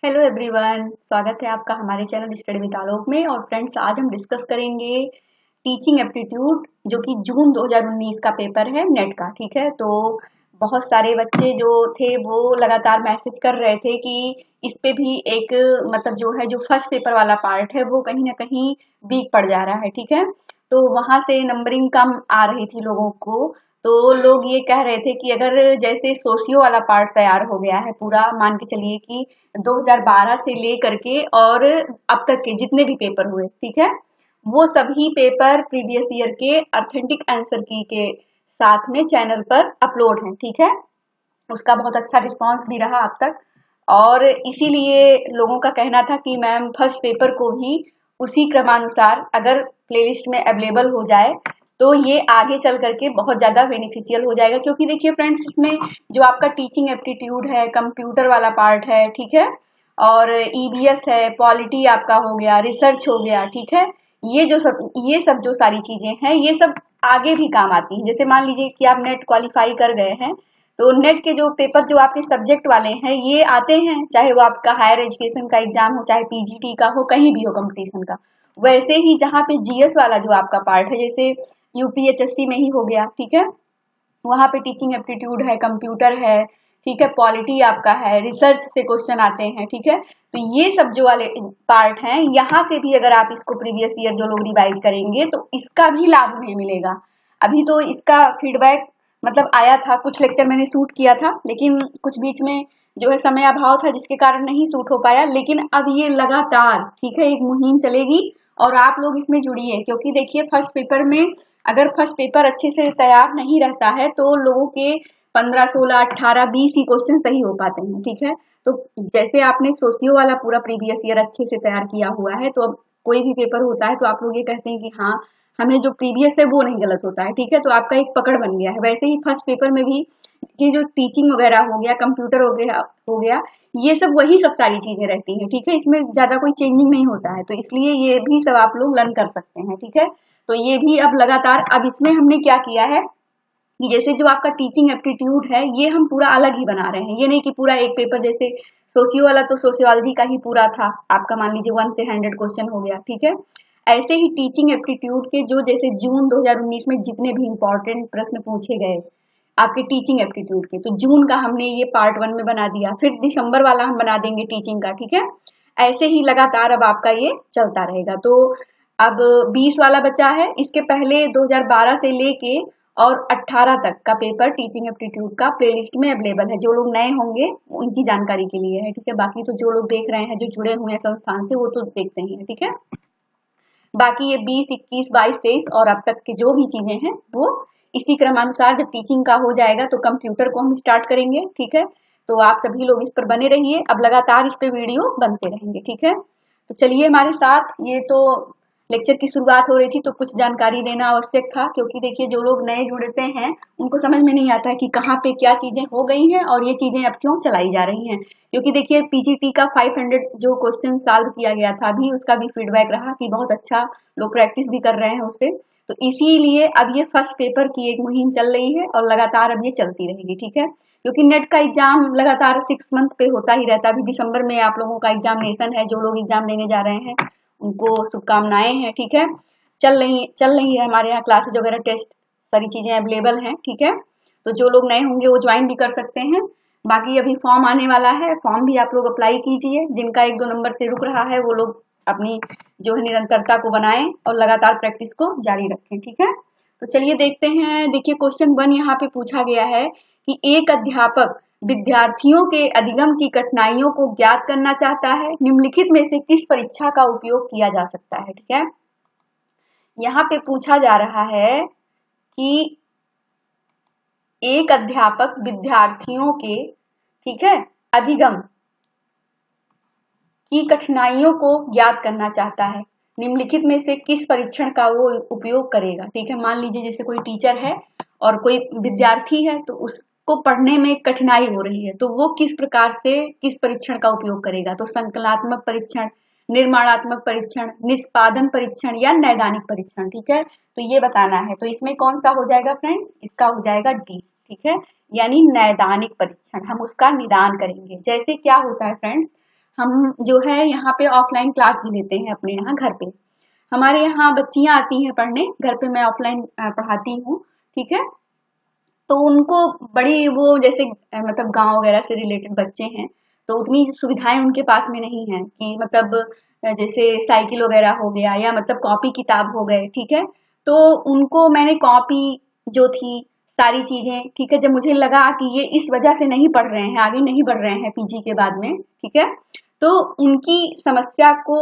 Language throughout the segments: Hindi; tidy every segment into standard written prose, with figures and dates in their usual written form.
हेलो एवरीवन, स्वागत है आपका हमारे चैनल स्टडी विद आलोक में। और फ्रेंड्स, आज हम डिस्कस करेंगे टीचिंग एप्टीट्यूड, जो कि जून 2019 का पेपर है नेट का। ठीक है, तो बहुत सारे बच्चे जो थे वो लगातार मैसेज कर रहे थे कि इस पे भी एक मतलब जो फर्स्ट पेपर वाला पार्ट है वो कहीं ना कहीं वीक पड़ जा रहा है। ठीक है, तो वहां से नंबरिंग कम आ रही थी लोगों को। तो लोग ये कह रहे थे कि अगर जैसे सोशियो वाला पार्ट तैयार हो गया है पूरा, मान के चलिए कि 2012 से लेकर के और अब तक के जितने भी पेपर हुए, ठीक है, वो सभी पेपर प्रीवियस ईयर के ऑथेंटिक आंसर की के साथ में चैनल पर अपलोड हैं। ठीक है, उसका बहुत अच्छा रिस्पांस भी रहा अब तक। और इसीलिए लोगों का कहना था कि मैम फर्स्ट पेपर को भी उसी क्रमानुसार अगर प्लेलिस्ट में अवेलेबल हो जाए तो ये आगे चल करके बहुत ज्यादा बेनिफिशियल हो जाएगा। क्योंकि देखिए फ्रेंड्स, इसमें जो आपका टीचिंग एप्टीट्यूड है, कंप्यूटर वाला पार्ट है, ठीक है, और ईबीएस है, पॉलिटी आपका हो गया, रिसर्च हो गया, ठीक है, ये सब जो सारी चीजें हैं ये सब आगे भी काम आती हैं। जैसे मान लीजिए कि आप नेट क्वालिफाई कर गए हैं, तो नेट के जो पेपर जो आपके सब्जेक्ट वाले हैं ये आते हैं, चाहे वो आपका हायर एजुकेशन का एग्जाम हो, चाहे पीजीटी का हो, कहीं भी हो कंपटीशन का। वैसे ही जहाँ पे जीएस वाला जो आपका पार्ट है, जैसे यूपीएचएससी में ही हो गया, ठीक है, वहां पे टीचिंग एप्टीट्यूड है, कंप्यूटर है, ठीक है, पॉलिटी आपका है, रिसर्च से क्वेश्चन आते हैं। ठीक है, तो ये सब जो वाले पार्ट हैं, यहाँ से भी अगर आप इसको प्रीवियस ईयर जो लोग रिवाइज करेंगे तो इसका भी लाभ उन्हें मिलेगा। अभी तो इसका फीडबैक मतलब आया था, कुछ लेक्चर मैंने शूट किया था, लेकिन कुछ बीच में जो है समय अभाव था जिसके कारण नहीं शूट हो पाया। लेकिन अब ये लगातार, ठीक है, एक मुहिम चलेगी और आप लोग इसमें जुड़िए। क्योंकि देखिए फर्स्ट पेपर में अगर फर्स्ट पेपर अच्छे से तैयार नहीं रहता है तो लोगों के 15, 16, 18, 20 ही क्वेश्चन सही हो पाते हैं। ठीक है, तो जैसे आपने सोशियो वाला पूरा प्रीवियस ईयर अच्छे से तैयार किया हुआ है, तो अब कोई भी पेपर होता है तो आप लोग ये कहते हैं कि हाँ, हमें जो प्रीवियस है वो नहीं गलत होता है। ठीक है, तो आपका एक पकड़ बन गया है। वैसे ही फर्स्ट पेपर में भी ये जो टीचिंग वगैरह हो गया, कंप्यूटर हो गया, ये सब वही सब सारी चीजें रहती हैं। ठीक है, इसमें ज्यादा कोई चेंजिंग नहीं होता है, तो इसलिए ये भी सब आप लोग लर्न कर सकते हैं। ठीक है, तो ये भी अब लगातार, अब इसमें हमने क्या किया है कि जैसे जो आपका टीचिंग एप्टीट्यूड है ये हम पूरा अलग ही बना रहे हैं। ये नहीं कि पूरा एक पेपर, जैसे सोशियो वाला तो सोशियोलॉजी का ही पूरा था आपका, मान लीजिए 1 से 100 क्वेश्चन हो गया। ठीक है, ऐसे ही टीचिंग एप्टीट्यूड के जो जैसे जून 2019 में जितने भी इंपॉर्टेंट प्रश्न पूछे गए आपके टीचिंग एप्टीट्यूड के, तो जून का हमने ये पार्ट 1 में बना दिया, फिर दिसंबर वाला हम बना देंगे टीचिंग का। ठीक है, ऐसे ही लगातार अब आपका ये चलता रहेगा। तो अब 20 वाला बचा है, इसके पहले 2012 से लेके और 18 तक का पेपर टीचिंग एप्टीट्यूड का प्लेलिस्ट में अवेलेबल है। जो लोग नए होंगे उनकी जानकारी के लिए है। ठीक है, बाकी तो जो लोग देख रहे हैं, जो जुड़े हुए हैं संस्थान से, वो तो देखते ही हैं। ठीक है, बाकी ये 20, 21, 22, 23 और अब तक की जो भी चीजें हैं वो इसी क्रमानुसार जब टीचिंग का हो जाएगा तो कंप्यूटर को हम स्टार्ट करेंगे। ठीक है, तो आप सभी लोग इस पर बने रहिए, अब लगातार इस पे वीडियो बनते रहेंगे। ठीक है, तो चलिए हमारे साथ, ये तो लेक्चर की शुरुआत हो रही थी तो कुछ जानकारी देना आवश्यक था। क्योंकि देखिए जो लोग नए जुड़ते हैं उनको समझ में नहीं आता है कि कहाँ पे क्या चीजें हो गई हैं और ये चीजें अब क्यों चलाई जा रही हैं। क्योंकि देखिए पीजीटी का 500 जो क्वेश्चन सॉल्व किया गया था, अभी उसका भी फीडबैक रहा कि बहुत अच्छा, लोग प्रैक्टिस भी कर रहे हैं उस पर। तो इसीलिए अब ये फर्स्ट पेपर की एक मुहिम चल रही है और लगातार अब ये चलती रहेगी। ठीक है, क्योंकि नेट का एग्जाम लगातार 6 मंथ पे होता ही रहता है। अभी दिसंबर में आप लोगों का एग्जामिनेशन है, जो लोग एग्जाम देने जा रहे हैं उनको शुभकामनाएं हैं। ठीक है, चल रही है हमारे यहाँ क्लासेज वगैरह, टेस्ट, सारी चीजें अवेलेबल हैं। ठीक है, तो जो लोग नए होंगे वो ज्वाइन भी कर सकते हैं। बाकी अभी फॉर्म आने वाला है, फॉर्म भी आप लोग अप्लाई कीजिए। जिनका 1-2 नंबर से रुक रहा है वो लोग अपनी जो है निरंतरता को बनाएं और लगातार प्रैक्टिस को जारी रखें। ठीक है, तो चलिए देखते हैं। देखिए क्वेश्चन 1 यहाँ पे पूछा गया है कि एक अध्यापक विद्यार्थियों के अधिगम की कठिनाइयों को ज्ञात करना चाहता है, निम्नलिखित में से किस परीक्षा का उपयोग किया जा सकता है। ठीक है, यहाँ पे पूछा जा रहा है कि एक अध्यापक विद्यार्थियों के, ठीक है, अधिगम की कठिनाइयों को ज्ञात करना चाहता है, निम्नलिखित में से किस परीक्षण का वो उपयोग करेगा। ठीक है, मान लीजिए जैसे कोई टीचर है और कोई विद्यार्थी है तो उसको पढ़ने में कठिनाई हो रही है, तो वो किस प्रकार से किस परीक्षण का उपयोग करेगा। तो संकलनात्मक परीक्षण, निर्माणात्मक परीक्षण, निष्पादन परीक्षण या नैदानिक परीक्षण। ठीक है, तो ये बताना है। तो इसमें कौन सा हो जाएगा फ्रेंड्स, इसका हो जाएगा डी। ठीक है, यानी नैदानिक परीक्षण, हम उसका निदान करेंगे। जैसे क्या होता है फ्रेंड्स, हम जो है यहाँ पे ऑफलाइन क्लास भी लेते हैं अपने यहाँ घर पे। हमारे यहाँ बच्चियां आती हैं पढ़ने, घर पे मैं ऑफलाइन पढ़ाती हूँ, ठीक है। तो उनको बड़ी वो जैसे मतलब गांव वगैरह से रिलेटेड बच्चे हैं, तो उतनी सुविधाएं उनके पास में नहीं है कि मतलब जैसे साइकिल वगैरह हो गया या मतलब कॉपी किताब हो गए, ठीक है। तो उनको मैंने कॉपी जो थी सारी चीजें, ठीक है, जब मुझे लगा कि ये इस वजह से नहीं पढ़ रहे हैं, आगे नहीं बढ़ रहे हैं पीजी के बाद में, ठीक है, तो उनकी समस्या को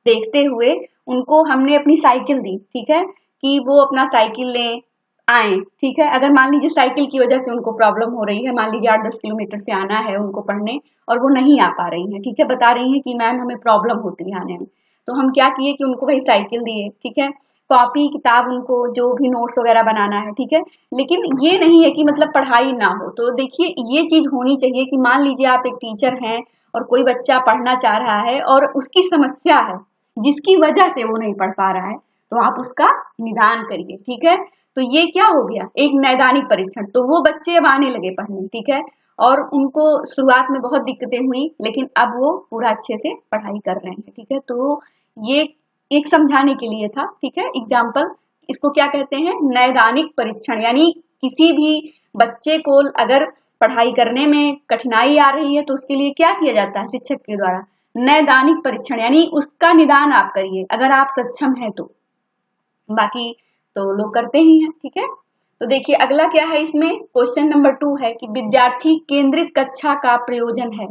देखते हुए उनको हमने अपनी साइकिल दी, ठीक है, कि वो अपना साइकिल लें आए, ठीक है। अगर मान लीजिए साइकिल की वजह से उनको प्रॉब्लम हो रही है, मान लीजिए 8-10 किलोमीटर से आना है उनको पढ़ने और वो नहीं आ पा रही हैं, ठीक है, बता रही हैं कि मैम हमें प्रॉब्लम होती है आने में, तो हम क्या किए कि उनको भाई साइकिल दिए, ठीक है, कॉपी किताब उनको जो भी नोट्स वगैरह बनाना है, ठीक है। लेकिन ये नहीं है कि मतलब पढ़ाई ना हो। तो देखिए ये चीज होनी चाहिए कि मान लीजिए आप एक टीचर हैं और कोई बच्चा पढ़ना चाह रहा है और उसकी समस्या है जिसकी वजह से वो नहीं पढ़ पा रहा है, तो आप उसका निदान करिए, ठीक है। तो ये क्या हो गया, एक नैदानिक परीक्षण। तो वो बच्चे अब आने लगे पढ़ने, ठीक है, और उनको शुरुआत में बहुत दिक्कतें हुई लेकिन अब वो पूरा अच्छे से पढ़ाई कर रहे हैं, ठीक है। तो ये एक समझाने के लिए था, ठीक है, एग्जाम्पल। इसको क्या कहते हैं, नैदानिक परीक्षण, यानी किसी भी बच्चे को अगर पढ़ाई करने में कठिनाई आ रही है तो उसके लिए क्या किया जाता है शिक्षक के द्वारा, नैदानिक परीक्षण, यानी उसका निदान आप करिए अगर आप सक्षम हैं तो। बाकी तो लोग करते ही हैं, ठीक है। तो देखिए अगला क्या है, इसमें क्वेश्चन नंबर 2 है कि विद्यार्थी केंद्रित कक्षा का प्रयोजन है।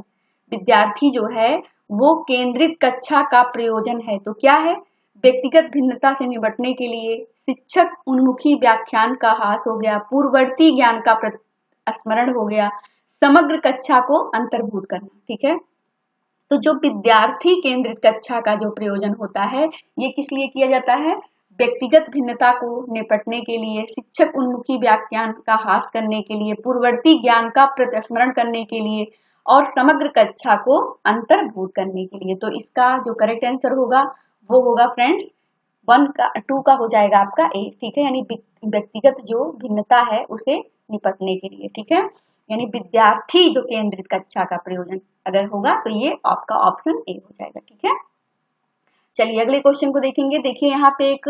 विद्यार्थी जो है वो केंद्रित कक्षा का प्रयोजन है। तो क्या है, व्यक्तिगत भिन्नता से निपटने के लिए शिक्षक उन्मुखी व्याख्यान का हास हो गया, पूर्ववर्ती ज्ञान का स्मरण हो गया, समग्र कक्षा को अंतर्भूत करना, ठीक है। तो जो विद्यार्थी केंद्रित कक्षा का जो प्रयोजन होता है, ये किस लिए किया जाता है, व्यक्तिगत भिन्नता को निपटने के लिए, शिक्षक उन्मुखी व्याख्यान का हास करने के लिए, पूर्ववर्ती ज्ञान का प्रत्यास्मरण करने के लिए और समग्र कक्षा को अंतर्भूत करने के लिए। तो इसका जो करेक्ट आंसर होगा वो होगा फ्रेंड्स 2 का हो जाएगा आपका ए, ठीक है, यानी व्यक्तिगत जो भिन्नता है उसे निपटने के लिए, ठीक है, यानी विद्यार्थी जो केंद्रित कक्षा का प्रयोजन अगर होगा तो ये आपका ऑप्शन ए हो जाएगा, ठीक है। चलिए अगले क्वेश्चन को देखेंगे। देखिए यहाँ पे एक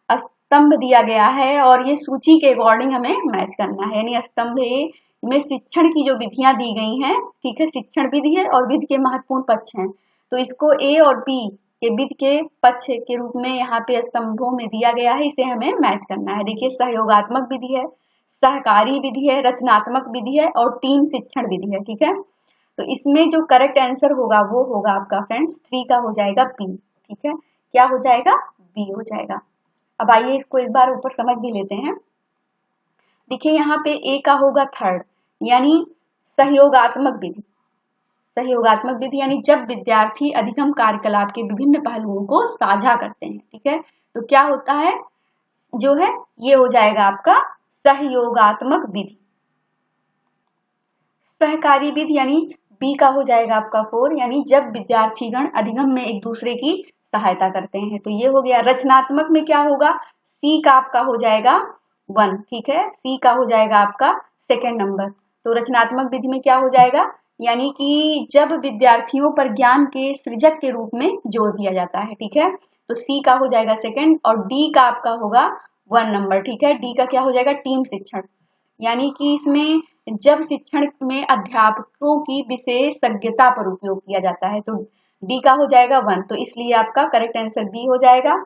स्तंभ दिया गया है और ये सूची के अकॉर्डिंग हमें मैच करना है, यानी स्तंभ ए में शिक्षण की जो विधियां दी गई हैं, ठीक है, शिक्षण विधि है और विधि के महत्वपूर्ण पक्ष हैं, तो इसको ए और बी के विधि के पक्ष के रूप में यहाँ पे स्तंभों में दिया गया है, इसे हमें मैच करना है। देखिए सहयोगात्मक विधि है, सहकारी विधि है, रचनात्मक विधि है और टीम शिक्षण विधि है, ठीक है। तो इसमें जो करेक्ट आंसर होगा वो होगा आपका फ्रेंड्स 3 का हो जाएगा बी, ठीक है, क्या हो जाएगा, बी हो जाएगा। अब आइए इसको एक बार ऊपर समझ भी लेते हैं। देखिए यहाँ पे ए का होगा थर्ड, यानी सहयोगात्मक विधि। सहयोगात्मक विधि यानी जब विद्यार्थी अधिगम कार्यकलाप के विभिन्न पहलुओं को साझा करते हैं, ठीक है, तो क्या होता है, जो है ये हो जाएगा आपका सहयोगात्मक विधि। सहकारी विधि यानी बी का हो जाएगा आपका 4, यानी जब विद्यार्थीगण अधिगम में एक दूसरे की सहायता करते हैं, तो ये हो गया। रचनात्मक में क्या होगा, सी का आपका हो जाएगा 1, ठीक है, सी का हो जाएगा आपका सेकेंड नंबर। तो रचनात्मक विधि में क्या हो जाएगा, यानी कि जब विद्यार्थियों पर ज्ञान के सृजक के रूप में जोर दिया जाता है, ठीक है, तो सी का हो जाएगा सेकेंड और डी का आपका होगा 1 नंबर, ठीक है। डी का क्या हो जाएगा, टीम शिक्षण, यानी कि इसमें जब शिक्षण में अध्यापकों की विशेषज्ञता पर उपयोग किया जाता है, तो डी का हो जाएगा 1, तो इसलिए आपका करेक्ट आंसर बी हो जाएगा।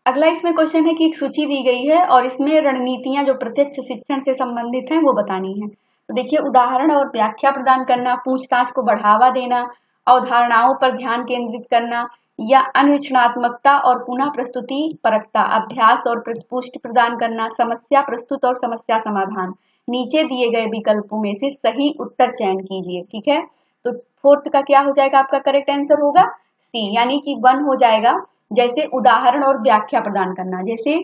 अगला इसमें क्वेश्चन है कि एक सूची दी गई है और इसमें रणनीतियां जो प्रत्यक्ष शिक्षण से संबंधित हैं वो बतानी है। तो देखिए उदाहरण और व्याख्या प्रदान करना, पूछताछ को बढ़ावा देना, अवधारणाओं पर ध्यान केंद्रित करना या अन्वेषणात्मकता और पुनः प्रस्तुति परकता, अभ्यास और पुष्टि प्रदान करना, समस्या प्रस्तुत और समस्या समाधान। नीचे दिए गए विकल्पों में से सही उत्तर चयन कीजिए, ठीक है। तो फोर्थ का क्या हो जाएगा आपका करेक्ट आंसर होगा सी, यानी कि 1 हो जाएगा। जैसे उदाहरण और व्याख्या प्रदान करना, जैसे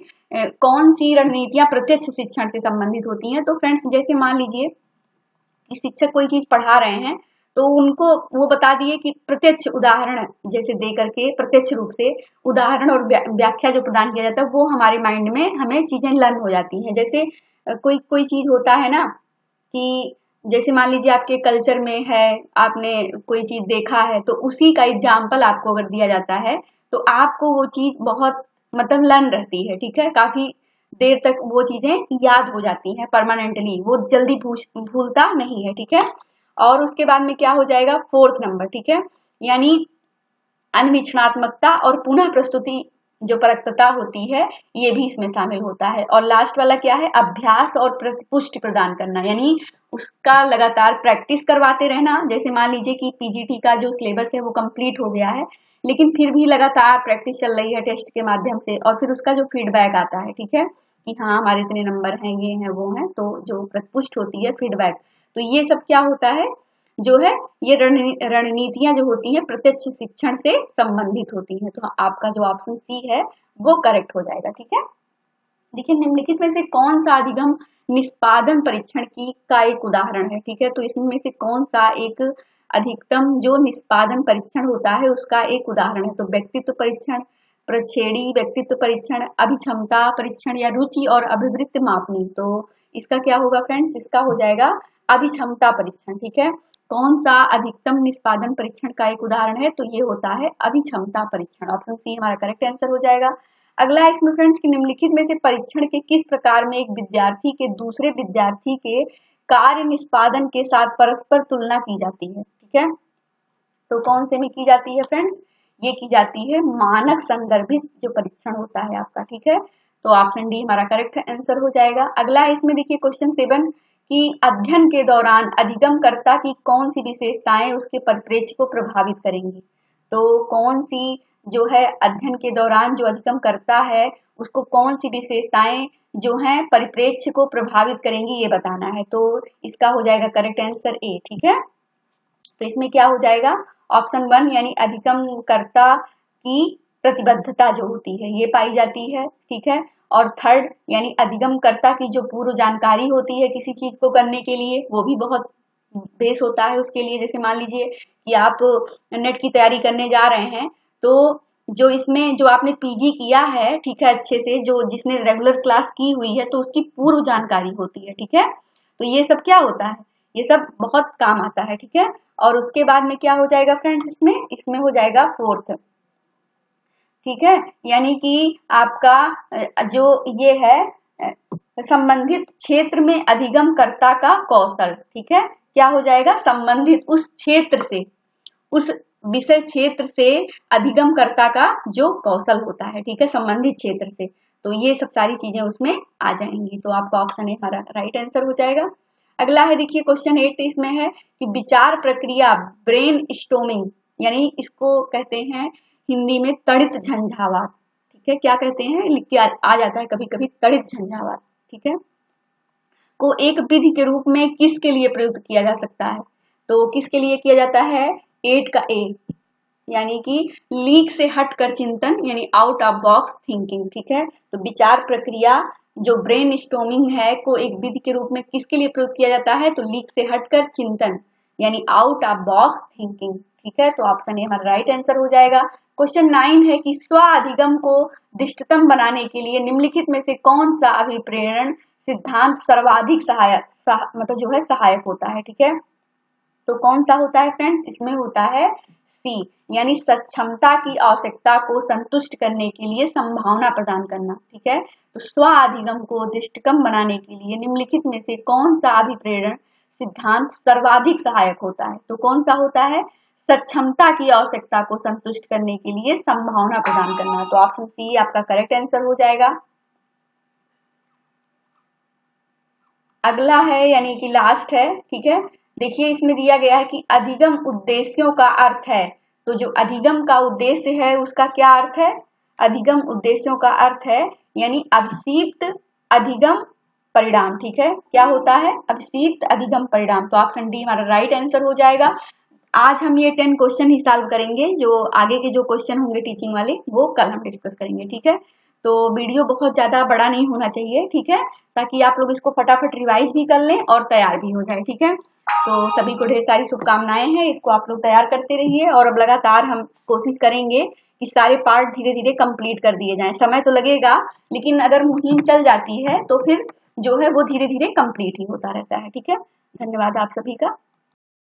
कौन सी रणनीतियां प्रत्यक्ष शिक्षण से संबंधित होती हैं, तो फ्रेंड्स जैसे मान लीजिए कि शिक्षक कोई चीज पढ़ा रहे हैं तो उनको वो बता दिए कि प्रत्यक्ष उदाहरण जैसे दे करके प्रत्यक्ष रूप से उदाहरण और व्याख्या जो प्रदान किया जाता है वो हमारे माइंड में हमें चीजें लर्न हो जाती हैं। जैसे कोई चीज होता है ना कि जैसे मान लीजिए आपके कल्चर में है, आपने कोई चीज देखा है, तो उसी का एग्जाम्पल आपको अगर दिया जाता है तो आपको वो चीज बहुत मतलब लर्न रहती है, ठीक है, काफी देर तक वो चीजें याद हो जाती हैं परमानेंटली, वो जल्दी भूलता नहीं है, ठीक है। और उसके बाद में क्या हो जाएगा, फोर्थ नंबर, ठीक है, यानी अनविच्छिन्नात्मकता और पुनः प्रस्तुति जो परखता होती है, ये भी इसमें शामिल होता है। और लास्ट वाला क्या है, अभ्यास और प्रतिपुष्टि प्रदान करना, यानी उसका लगातार प्रैक्टिस करवाते रहना। जैसे मान लीजिए कि पीजीटी का जो सिलेबस है वो कंप्लीट हो गया है, लेकिन फिर भी लगातार प्रैक्टिस चल रही है टेस्ट के माध्यम से, और फिर उसका जो फीडबैक आता है, ठीक है, कि हाँ हमारे इतने नंबर हैं, ये हैं वो हैं, तो जो प्रतिपुष्ट होती है फीडबैक, तो ये सब क्या होता है, जो है ये रणनीतियां जो होती हैं प्रत्यक्ष शिक्षण से संबंधित होती हैं। तो आपका जो ऑप्शन सी है वो करेक्ट हो जाएगा, ठीक है। देखिए निम्नलिखित में से कौन सा अधिगम निष्पादन परीक्षण की का एक उदाहरण है, ठीक है, तो इसमें से कौन सा एक अधिकतम जो निष्पादन परीक्षण होता है उसका एक उदाहरण है। तो व्यक्तित्व परीक्षण, प्रक्षेड़ी व्यक्तित्व परीक्षण, अभिक्षमता परीक्षण, या रुचि और अभिवृत्ति मापनी। तो इसका क्या होगा फ्रेंड्स, इसका हो जाएगा अभिक्षमता परीक्षण, ठीक है। कौन सा अधिकतम निष्पादन परीक्षण का एक उदाहरण है, तो ये होता है अभिक्षमता परीक्षण। ऑप्शन सी हमारा करेक्ट आंसर हो जाएगा। अगला है इसमें फ्रेंड्स कि निम्नलिखित में से परीक्षण के किस प्रकार में एक विद्यार्थी के दूसरे विद्यार्थी के कार्य निष्पादन के साथ परस्पर तुलना की जाती है, ठीक है। तो कौन से में की जाती है फ्रेंड्स, ये की जाती है मानक संदर्भित जो परीक्षण होता है आपका, ठीक है। तो ऑप्शन डी हमारा करेक्ट आंसर हो जाएगा। अगला है इसमें देखिए क्वेश्चन 7 कि अध्ययन के दौरान अधिगमकर्ता की कौन सी विशेषताएं उसके परिप्रेक्ष्य को प्रभावित करेंगी। तो कौन सी जो है अध्ययन के दौरान जो अधिगम करता है उसको कौन सी विशेषताएं जो हैं परिप्रेक्ष्य को प्रभावित करेंगी, ये बताना है। तो इसका हो जाएगा करेक्ट आंसर ए, ठीक है। तो इसमें क्या हो जाएगा, ऑप्शन 1 यानी अधिगमकर्ता की प्रतिबद्धता जो होती है ये पाई जाती है, ठीक है। और थर्ड यानी अधिगमकर्ता की जो पूर्व जानकारी होती है किसी चीज को करने के लिए, वो भी बहुत बेस होता है उसके लिए। जैसे मान लीजिए कि आप नेट की तैयारी करने जा रहे हैं, तो जो इसमें जो आपने पीजी किया है, ठीक है, अच्छे से, जो जिसने रेगुलर क्लास की हुई है, तो उसकी पूर्व जानकारी होती है, ठीक है। तो ये सब क्या होता है, ये सब बहुत काम आता है, ठीक है। और उसके बाद में क्या हो जाएगा फ्रेंड्स, इसमें इसमें हो जाएगा फोर्थ, ठीक है, यानी कि आपका जो ये है संबंधित क्षेत्र में अधिगमकर्ता का कौशल, ठीक है, क्या हो जाएगा, संबंधित उस क्षेत्र से, उस विषय क्षेत्र से अधिगमकर्ता का जो कौशल होता है, ठीक है, संबंधित क्षेत्र से। तो ये सब सारी चीजें उसमें आ जाएंगी। तो आपका ऑप्शन ए हमारा राइट आंसर हो जाएगा। अगला है देखिए क्वेश्चन 8 इसमें है कि विचार प्रक्रिया ब्रेन स्टॉर्मिंग, यानी इसको कहते हैं हिंदी में तड़ित झंझावात, ठीक है, क्या कहते हैं, लिख के आ जाता है कभी कभी तड़ित झंझावात, ठीक है, को एक विधि के रूप में किसके लिए प्रयुक्त किया जा सकता है। तो किसके लिए किया जाता है, 8 का ए, यानी कि लीक से हटकर चिंतन, यानी आउट ऑफ बॉक्स थिंकिंग, ठीक है। तो विचार प्रक्रिया जो ब्रेन स्टॉर्मिंग है को एक विधि के रूप में किसके लिए प्रयोग किया जाता है, तो लीक से हटकर चिंतन, यानी आउट ऑफ बॉक्स थिंकिंग, ठीक है। तो ऑप्शन ए हमारा राइट आंसर हो जाएगा। क्वेश्चन 9 है कि स्व अधिगम को दिष्टतम बनाने के लिए निम्नलिखित में से कौन सा अभिप्रेरण सिद्धांत सर्वाधिक मतलब जो है सहायक होता है, ठीक है। तो कौन सा होता है फ्रेंड्स, इसमें होता है सी, यानी सक्षमता की आवश्यकता को संतुष्ट करने के लिए संभावना प्रदान करना, ठीक है। तो स्व अधिगम को दृष्टिकम बनाने के लिए निम्नलिखित में से कौन सा अभिप्रेरण सिद्धांत सर्वाधिक सहायक होता है। तो कौन सा होता है, सक्षमता की आवश्यकता को संतुष्ट करने के लिए संभावना प्रदान करना। तो ऑप्शन सी आपका करेक्ट आंसर हो जाएगा। अगला है यानी कि लास्ट है, ठीक है। देखिए इसमें दिया गया है कि अधिगम उद्देश्यों का अर्थ है। तो जो अधिगम का उद्देश्य है उसका क्या अर्थ है, अधिगम उद्देश्यों का अर्थ है यानी अभिषिक्त अधिगम परिणाम, ठीक है, क्या होता है, अभिषिक्त अधिगम परिणाम। तो ऑप्शन डी हमारा राइट आंसर हो जाएगा। आज हम ये 10 क्वेश्चन ही सॉल्व करेंगे, जो आगे के जो क्वेश्चन होंगे टीचिंग वाले वो कल हम डिस्कस करेंगे, ठीक है। तो वीडियो बहुत ज्यादा बड़ा नहीं होना चाहिए, ठीक है, ताकि आप लोग इसको फटाफट रिवाइज भी कर लें और तैयार भी हो जाए, ठीक है। तो सभी को ढेर सारी शुभकामनाएं हैं, इसको आप लोग तैयार करते रहिए और अब लगातार हम कोशिश करेंगे कि सारे पार्ट धीरे धीरे कंप्लीट कर दिए जाएं। समय तो लगेगा, लेकिन अगर मुहिम चल जाती है तो फिर जो है वो धीरे धीरे कंप्लीट ही होता रहता है। ठीक है, धन्यवाद आप सभी का।